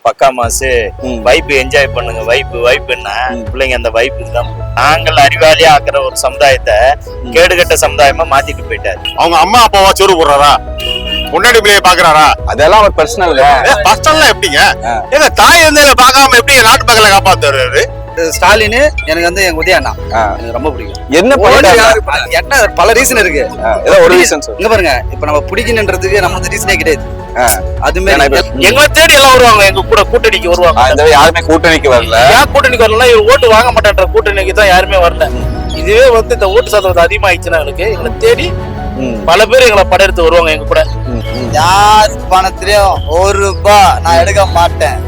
பக்கா மாசு வைப்பு என்ஜாய் பண்ணுங்க, வைப்புன்னா பிள்ளைங்க அந்த வைப்புக்கு தான். நாங்கள் அறிவாளியா ஆக்குற ஒரு சமுதாயத்தை கேடுகட்ட சமுதாயமா மாத்திட்டு போயிட்டாரு. அவங்க அம்மா அப்பாவா சோறு போடுறாரா, முன்னாடி பிள்ளைய பாக்குறாரா, அதெல்லாம் ஒரு பர்சனல். பர்சனல் எப்படிங்க? ஏங்க தாய் வந்து பார்க்காம எப்படி நாட்டு மக்களை காப்பாத்துறாரு? ஸ்டாலின் எனக்கு வந்து எங்க உதயா அண்ணா எனக்கு ரொம்ப பிடிக்கும். என்ன பல ரீசன் இருக்கு. ஏதோ ஒரு ரீசன் இங்க பாருங்க, இப்ப நம்ம பிடிக்கணுன்றதுக்கு நம்ம ரீசனே கிடையாது. அது மாதிரி எங்களை தேடி எல்லாம் வருவாங்க, எங்க கூட கூட்டணிக்கு வருவாங்க. யாருமே கூட்டணிக்கு வரல. ஏன் கூட்டணிக்கு வரல? இவர் ஓட்டு வாங்க மாட்டேன்ற கூட்டணிக்கு தான் யாருமே வரல. இதுவே வந்து இந்த ஓட்டு சதவீதம் அதிகமாயிடுச்சுன்னா எங்களை தேடி பல பேர் எங்களை படையெடுத்து வருவாங்க எங்க கூட. யார் பணத்திலயும் ₹1 நான் எடுக்க மாட்டேன்.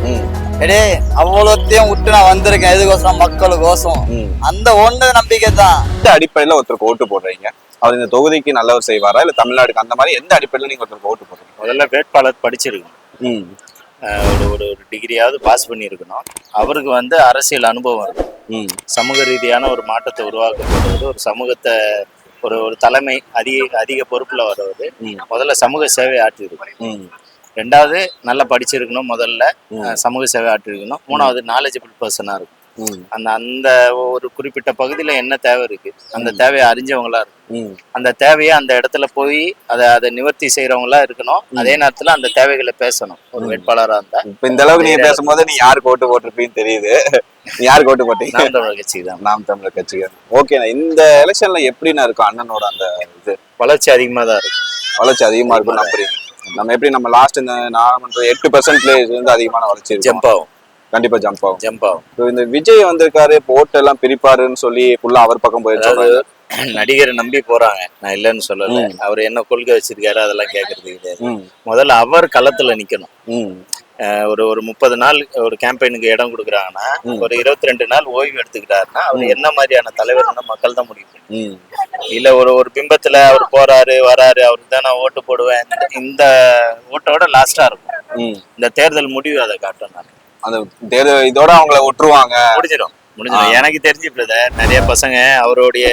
அவ்வளோத்தையும் விட்டு நான் வந்திருக்கேன். எதுக்கோசம்? மக்களுக்கோசம். அந்த ஒண்ணு நம்பிக்கை தான். எந்த அடிப்படையில ஒருத்தருக்கு ஓட்டு போடுறீங்க? அவர் இந்த தொகுதிக்கு நல்லவர் செய்வாரா இல்ல தமிழ்நாடுக்கு? அந்த மாதிரி எந்த அடிப்படையில நீங்க ஒருத்தருக்கு ஓட்டு போடுறீங்க? முதல்ல வேட்பாளர் படிச்சிருக்கணும், ஒரு டிகிரியாவது பாஸ் பண்ணியிருக்கணும். அவருக்கு வந்து அரசியல் அனுபவம் இருக்கும். சமூக ரீதியான ஒரு மாற்றத்தை உருவாக்குறது, ஒரு சமூகத்தை ஒரு தலைமை அதிக பொறுப்புல வருவது. முதல்ல சமூக சேவை ஆற்றிருக்கணும். ரெண்டாவது நல்லா படிச்சிருக்கணும், முதல்ல சமூக சேவை ஆற்றிருக்கணும். மூணாவது நாலேஜபிள் பர்சனா இருக்கும். அந்த ஒரு குறிப்பிட்ட பகுதியில என்ன தேவை இருக்கு, அந்த தேவையை அறிஞ்சவங்களா இருக்கும். அந்த தேவையை அந்த இடத்துல போய் அதை நிவர்த்தி செய்யறவங்களா இருக்கணும். அதே நேரத்துல அந்த தேவைகளை பேசணும் ஒரு வேட்பாளரா இருந்தா. இப்ப இந்த அளவுக்கு நீங்க பேசும்போது நீ யாருக்கு ஓட்டு போட்டிருப்பீன்னு தெரியுது. நீ யாருக்கு ஓட்டு போட்டீங்க? நாம் தமிழர் கட்சி தான். நாம் தமிழர் கட்சிக்கு. ஓகேண்ணா, இந்த எலெக்ஷன்ல எப்படின்னா இருக்கும் அண்ணனோட அந்த இது? வளர்ச்சி அதிகமா தான் இருக்கும். வளர்ச்சி அதிகமா இருக்கும் நம்புறீங்க? நம்ம எப்படி நம்ம லாஸ்ட் இந்த 8% வந்து அதிகமான வளர்ச்சி ஜம்ப் ஆகும். கண்டிப்பா ஜம்ப் ஆகும். இந்த விஜய் வந்திருக்காரு, ஓட்டு எல்லாம் பிரிப்பாருன்னு சொல்லி ஃபுல்லா அவர் பக்கம் போயிடுச்சு. நடிகரை நம்பி போறாங்க, நான் இல்லைன்னு சொல்லல. அவர் என்ன கொள்கை வச்சிருக்காரு அதெல்லாம் கேட்கறது கிடையாது. முதல்ல அவர் களத்துல நிக்கணும். ஒரு 30 நாள் ஒரு கேம்பெயினுக்கு இடம் கொடுக்குறாங்கன்னா, ஒரு 22 நாள் ஓய்வு எடுத்துக்கிட்டாருன்னா அவர் என்ன மாதிரியான தலைவர்னா மக்கள் தான் முடியும். இல்ல ஒரு பிம்பத்துல அவர் போறாரு வராரு, அவருக்கு தான் நான் ஓட்டு போடுவேன், இந்த ஓட்டோட லாஸ்டா இருக்கும். இந்த தேர்தல் முடிவு அதை காட்டும். அந்த தேர்தல் இதோட அவங்கள ஒட்டுருவாங்க, முடிஞ்சிடும். எனக்கு தெரிஞ்சு பிரதர் நிறைய பசங்க அவருடைய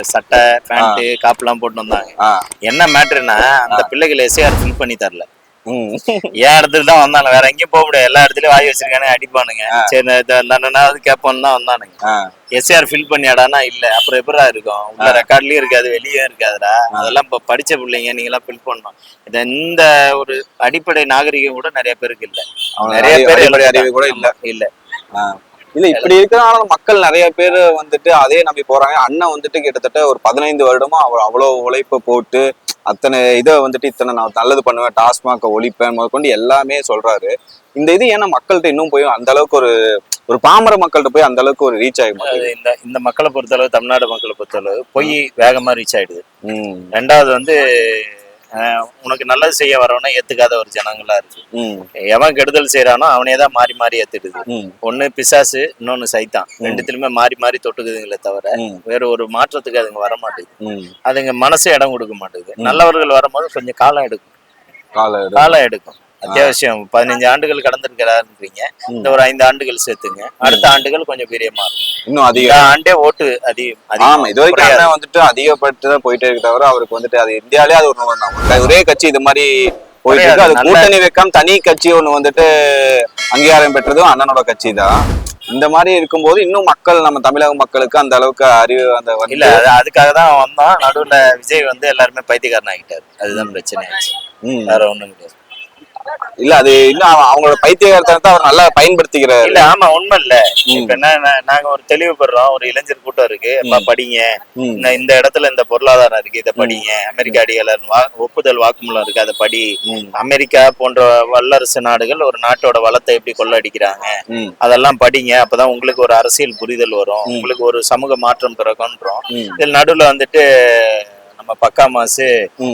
சட்டை பேண்ட் காப்புலாம் போட்டு வந்தாங்க. என்ன மேட்டர்னா, அந்த பிள்ளைகளை எஸ்ஐஆர் ஃபில் பண்ணி தரல. ஏன் இடத்துல தான் வந்தானு, வேற எங்கேயும் போக முடியாது. எல்லா இடத்துலயும் வாய் வச்சிருக்கானு அடிப்பானுங்க. சரி அண்ணனாவது கேட்போன்னு தான் வந்தானுங்க. எஸ்ஆர் ஃபில் பண்ணியாடானா இல்ல, அப்புறம் எப்படா இருக்கும்? உள்ள ரெக்கார்ட்லயும் இருக்காது, வெளியே இருக்காதுடா. அதெல்லாம் இப்ப படிச்ச பிள்ளைங்க, நீங்க எல்லாம் ஃபில் பண்ணணும். இந்த ஒரு அடிப்படை நாகரிகம் கூட நிறைய பேருக்கு இல்ல. நிறைய பேர் அறிவு கூட இல்ல. இல்ல இப்படி இருக்கிறனால மக்கள் நிறைய பேர் வந்துட்டு அதே நம்பி போறாங்க. அண்ணன் வந்துட்டு கிட்டத்தட்ட ஒரு 15 வருடமா அவ்வளவு உழைப்பு போட்டு அத்தனை இதை வந்துட்டு இத்தனை நான் நல்லது பண்ணுவேன், டாஸ்மாக ஒழிப்பேன் முதற்கொண்டு எல்லாமே சொல்றாரு. இந்த இது ஏன்னா மக்கள்கிட்ட இன்னும் போய் அந்த அளவுக்கு ஒரு பாமர மக்கள்கிட்ட போய் அந்த அளவுக்கு ஒரு ரீச் ஆகி மாட்டேங்குது. இந்த மக்களை பொறுத்தளவு, தமிழ்நாடு மக்களை பொறுத்தளவு போய் வேகமா ரீச் ஆயிடுது. ரெண்டாவது வந்து உனக்கு நல்லது செய்ய வரவனா ஏத்துக்காத ஒரு ஜனங்களா இருக்கு. எவன் கெடுதல் செய்யறானோ அவனே தான் மாறி மாறி ஏத்துடுது. ஒண்ணு பிசாசு, இன்னொன்னு சைத்தான். ரெண்டுத்திலுமே மாறி மாறி தொட்டுக்குதுங்களே தவிர வேற ஒரு மாற்றத்துக்கு அதுங்க வர மாட்டேங்குது. அதுங்க மனசு இடம் கொடுக்க மாட்டேங்குது. நல்லவர்கள் வரும்போது கொஞ்சம் காலம் எடுக்கும். அத்தியாவசியம் 15 ஆண்டுகள் கடந்திருக்கிறாருன்றீங்க, இந்த ஒரு 5 ஆண்டுகள் சேர்த்துங்க. அடுத்த ஆண்டுகள் கொஞ்சம் வீரியமா இருக்கும். இன்னும் அதிக ஆண்டே ஓட்டு அதிகம். இது வரைக்கும் அண்ணன் வந்துட்டு அதிகப்பட்டுதான் போயிட்டே இருக்கு தவிர அவருக்கு வந்துட்டு அது இந்தியாலே அது ஒரே கட்சி இது மாதிரி போயிட்டு இருக்கு. அது கூட்டணி வைக்காம தனி கட்சி ஒண்ணு வந்துட்டு அங்கீகாரம் பெற்றதும் அண்ணனோட கட்சி தான். இந்த மாதிரி இருக்கும்போது இன்னும் மக்கள், நம்ம தமிழக மக்களுக்கு அந்த அளவுக்கு அறிவு அந்த இல்ல. அதுக்காக தான் வந்தோம். நடுவுல விஜய் வந்து எல்லாருமே பைத்தியக்காரன் ஆகிட்டாரு. அதுதான் பிரச்சனை ஆச்சு, வேற ஒண்ணும் கிடையாது. இல்ல அது இன்னும் அவங்களோட பைத்தியகாரத்தை அவர் நல்லா பயன்படுத்திக்கிறாரு. இல்ல ஆமா, உண்மை இல்ல. இப்ப என்ன, நாங்க ஒரு தெளிவு பெறோம். ஒரு இளைஞர் கூட்டம் இருக்கு, படிங்க, இந்த இடத்துல இந்த பொருளாதாரம் இருக்கு, இதை படிங்க. அமெரிக்கா அடியாளர் ஒப்புதல் வாக்குமூலம் இருக்கு, அதை படி. அமெரிக்கா போன்ற வல்லரசு நாடுகள் ஒரு நாட்டோட வளத்தை எப்படி கொள்ளடிக்கிறாங்க, அதெல்லாம் படிங்க. அப்பதான் உங்களுக்கு ஒரு அரசியல் புரிதல் வரும், உங்களுக்கு ஒரு சமூக மாற்றம் பிறகுன்றோம். இதுல நடுவுல வந்துட்டு நம்ம பக்கா மாசு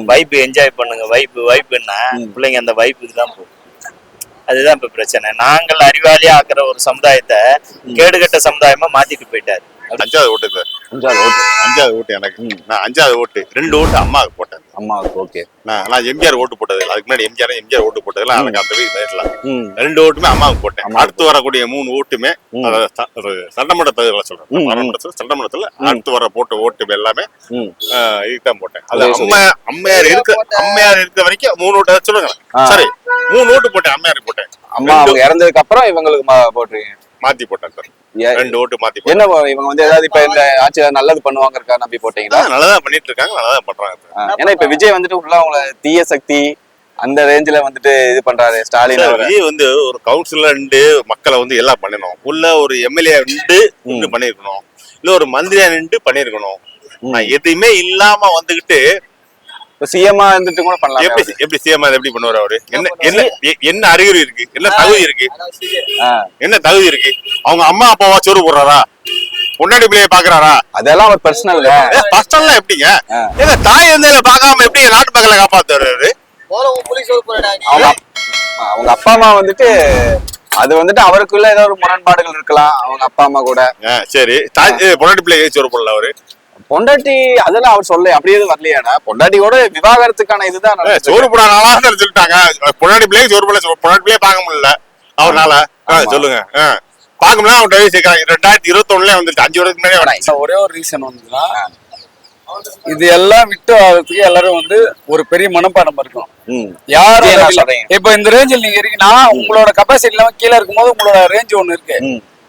வைப்பு என்ஜாய் பண்ணுங்க, வைப்புன்னா பிள்ளைங்க அந்த வைப்புக்கு தான் போகும். அதுதான் இப்ப பிரச்சனை. நாங்கள் அறிவாளியா ஆக்குற ஒரு சமுதாயத்தை கேடுகட்ட சமுதாயமா மாத்திட்டு போயிட்டாரு. 5வது ஓட்டு சார். 5வது ஓட்டு எனக்கு. நான் 5வது ஓட்டு 2 ஓட்டு அம்மாவுக்கு போட்டேன். அம்மாவுக்கு ஓகே. நான் எம்ஜிஆர் ஓட்டு போட்டது இல்ல. அதுக்கு முன்னாடி எம்ஜிஆர் ஓட்டு போட்டதுல எனக்கு அந்த நேரத்துல 2 ஓட்டுமே அம்மாவுக்கு போட்டேன். அடுத்து வரக்கூடிய 3 ஓட்டுமே சட்டமன்ற தேர்தல சொல்றேன். சட்டமன்றத்துல அடுத்து வர போட்ட ஓட்டு எல்லாமே இதுதான் போட்டேன். அது அம்மையார் இருக்க வரைக்கும் 3 ஓட்டு சொல்லுங்க. சரி 3 ஓட்டு போட்டேன். அம்மையாருக்கு போட்டேன். அம்மா அவங்க இறந்ததுக்கு அப்புறம் இவங்களுக்கு போட்டுருக்கீங்க. மாத்தி போட்டேன் சார். 2 ஓட்டு மாத்தி என்ன இவங்க வந்து ஏதாவது இப்ப இந்த ஆட்சியில நல்லது பண்ணுவாங்க இருக்கா நம்பி போட்டீங்களா? நல்லதா பண்ணிட்டு இருக்காங்க, நல்லதா பண்றாங்க. ஏன்னா இப்ப விஜய் வந்துட்டு உள்ள அவங்கள தீய சக்தி அந்த ரேஞ்சில வந்துட்டு இது பண்றாரு ஸ்டாலின். விஜய் வந்து ஒரு கவுன்சிலர் மக்களை வந்து எல்லாம் பண்ணணும். உள்ள ஒரு எம்எல்ஏ பண்ணிருக்கணும், இல்ல ஒரு மந்திரியா நின்று பண்ணிருக்கணும். எதுவுமே இல்லாம வந்துகிட்டு சிஎம்மா இருந்துட்டு கூட பண்ணலாம். எப்படி சிஎம்மா எப்படி பண்ணுவாரு அவரு? என்ன அறிகுறி இருக்கு? என்ன தகுதி இருக்கு? என்ன தகுதி இருக்கு? அவங்க அம்மா அப்பாவா சோறு போடுறாரா? பொன்னாடி பிள்ளைய பாக்குறாரா? அதெல்லாம் ஒரு பர்சனல். பர்சனல் எப்படிங்க? ஏங்க தாய் இருந்ததை பார்க்காம எப்படி நாட்டு மக்களை காப்பாத்துறாரு? அவங்க அப்பா அம்மா வந்துட்டு அது வந்துட்டு அவருக்குள்ள ஏதோ ஒரு முரண்பாடுகள் இருக்கலாம் அவங்க அப்பா அம்மா கூட. சரி பொன்னாடி பிள்ளைய சோறு போடல அவரு? பொண்டாட்டி அதெல்லாம் அவர் சொல்ல அப்படியே வரலையானா? பொண்டாட்டியோட விவாகரத்துக்கான இதுதான் சோறு போடாத சொல்லிட்டாங்க. பொன்னாடி பிள்ளைய சோறு போடல, பொன்னாடி பிள்ளைய பார்க்க முடியல அவரால. சொல்லுங்க பார்க்க முடியல. அவங்க 2021 வந்துருச்சு. 5 வருஷத்துக்கு முன்னாடியே வரேன். ஒரே ஒரு ரீசன் வந்துன்னா இது எல்லாம் விட்டு ஆகிறதுக்கு எல்லாரும் வந்து ஒரு பெரிய மனப்பாடம் இருக்கும். யாரும் இப்ப இந்த ரேஞ்சில் நீங்க இருக்கீங்கன்னா உங்களோட கெப்பாசிட்டி இல்லாம கீழே இருக்கும்போது உங்களோட ரேஞ்ச் ஒண்ணு இருக்கு.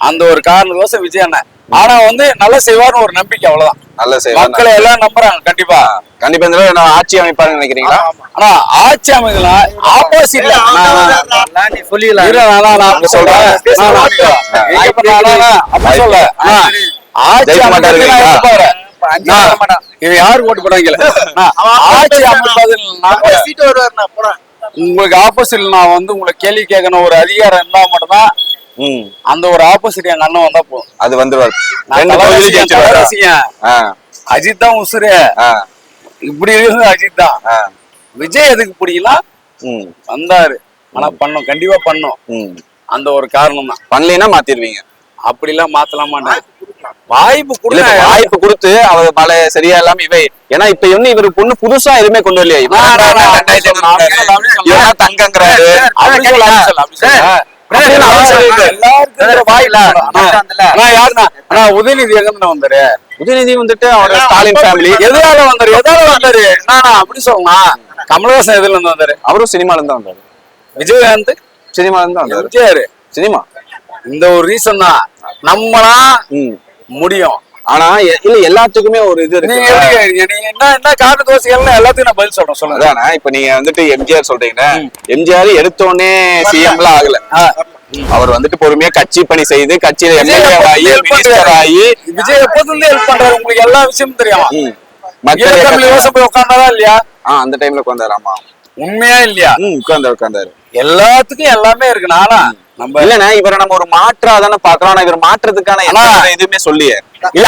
அந்த ஒரு காரணம் விஜய் அண்ணன். ஆனா வந்து நல்லா செய்வார்னு ஒரு நம்பிக்கை, அவ்வளவுதான். நல்ல செய்வார், மக்களை எல்லாம் நம்புறாங்க. கண்டிப்பா இந்த ஆட்சி அமைப்பாருன்னு நினைக்கிறீங்களா? ஆனா ஆட்சி அமைக்கலாம் ஆப்போசிட்ல ஆட்சி அமைப்பாரு. இது யாரு ஓட்டு போடுறாங்க? ஆட்சி அமைப்பது உங்களுக்கு ஆப்போசிட் நான் வந்து உங்களை கேள்வி கேட்கணும் ஒரு அதிகாரம் இருந்தா மட்டும்தான் அந்த ஒரு ஆப்போசிட் எங்க அண்ணன் வந்தா போதும். அது வந்துருவாரு. அஜித் தான் உசுரு. இப்படி இருக்குது அஜித் தான். விஜய் எதுக்கு பிடிக்கலாம் வந்தாரு. ஆனா பண்ணும், கண்டிப்பா பண்ணும். அந்த ஒரு காரணம் தான். பண்ணலைன்னா மாத்திருவீங்க? அப்படி எல்லாம் மாத்தலாம் மாட்டேன். வாய்ப்பு கொடுத்து அவர் மழை சரியா இல்லாம இவை. ஏன்னா இப்ப இன்னும் இவரு பொண்ணு புதுசா எதுவுமே கொண்டு வரலையா? தங்கங்கிறாரு. உதயநிதி எங்க வந்தாரு? உதயநிதி வந்துட்டு அவர் ஸ்டாலின் ஃபேமிலி. எதால வந்தாரு? அப்படி சொல்லலாம். கமலஹாசன் எதுல இருந்து வந்தாரு? அவரும் சினிமால இருந்து வந்தாரு. விஜயகாந்த் சினிமால இருந்து வந்தாரு. சினிமா இந்த ஒரு ரீசன் தான் நம்மளா முடியும். ஆனா இல்ல எல்லாத்துக்குமே ஒரு இது இருக்கு. என்ன காரண தோசைகள் எல்லாத்துக்கும் நான் பதில் சொல்றேன். சொல்லுங்க. அதானே இப்ப நீங்க வந்துட்டு எம்ஜிஆர் சொல்றீங்கன்னா எம்ஜிஆர் எடுத்தோடனே சிஎம்ல ஆகல. அவர் வந்துட்டு பொறுமையா கட்சி பணி செய்து கட்சியில எம்எல்ஏ ஆகி மினிஸ்டர் ஆகி விஜய் எப்போதுல ஹெல்ப் பண்றாரு. உங்களுக்கு எல்லா விஷயமும் தெரியும். மக்கள் யோசனை போய் உட்கார்ந்தாரா இல்லையா? அந்த டைம்ல உட்கார்ந்தாரு. ஆமா உண்மையா இல்லையா? உட்கார்ந்தாரு. எல்லாத்துக்கும் எல்லாமே இருக்கு. நானா நம்ம இல்லன்னா இவரை நம்ம ஒரு மாற்றா தானே பாக்குறோம். ஆனா இவர் மாற்றத்துக்கான எதுவுமே சொல்லியே இல்ல.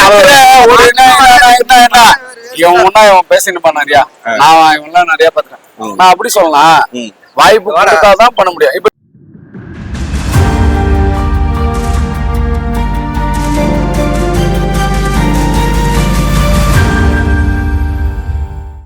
இவன் பேசிட்டு நிறையா நான் இவன் நிறைய பாத்துறேன். நான் அப்படி சொல்லலாம். வாய்ப்பு கொடுத்தாதான் பண்ண முடியும். இப்ப